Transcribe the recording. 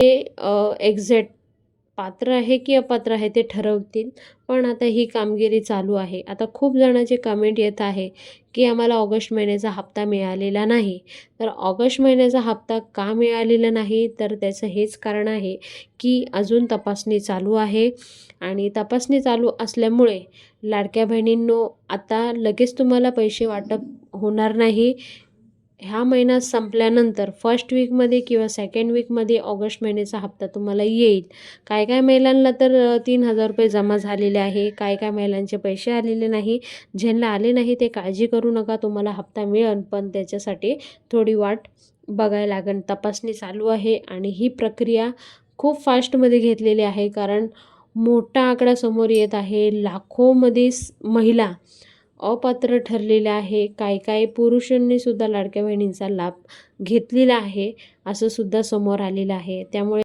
Exact पात्र आहे की अपात्र आहे ते ठरवतील. पण आता ही कामगिरी चालू आहे. आता खूप जणांचे कमेंट येत आहे की आम्हाला ऑगस्ट महिन्याचा हप्ता मिळालेला नाही. तर ऑगस्ट महिन्याचा हप्ता का मिळालेला नाही, तर त्याचं हेच कारण आहे की अजून तपासणी चालू आहे आणि तपासणी चालू असल्यामुळे लाडक्या बहिणींनो, आता लगेच तुम्हाला पैसे वाटप होणार नाही. ह्या महिना संपल्यानंतर फर्स्ट वीकमध्ये किंवा सेकंड वीकमध्ये ऑगस्ट महिन्याचा हप्ता तुम्हाला येईल. काय काय महिलांना तर 3,000 रुपये जमा झालेले आहे. काय काय महिलांचे पैसे आलेले नाही. ज्यांना आले नाही ते काळजी करू नका, तुम्हाला हप्ता मिळेल, पण त्याच्यासाठी थोडी वाट बघायला लागेल. तपासणी चालू आहे आणि ही प्रक्रिया खूप फास्टमध्ये घेतलेली आहे, कारण मोठा आकडा समोर येत आहे. लाखोमध्ये महिला अपात्र ठरलेल्या आहे. काही पुरुषांनी सुद्धा लाडक्या बहिणींचा लाभ घेतलेला आहे, असं सुद्धा समोर आलेलं आहे. त्यामुळे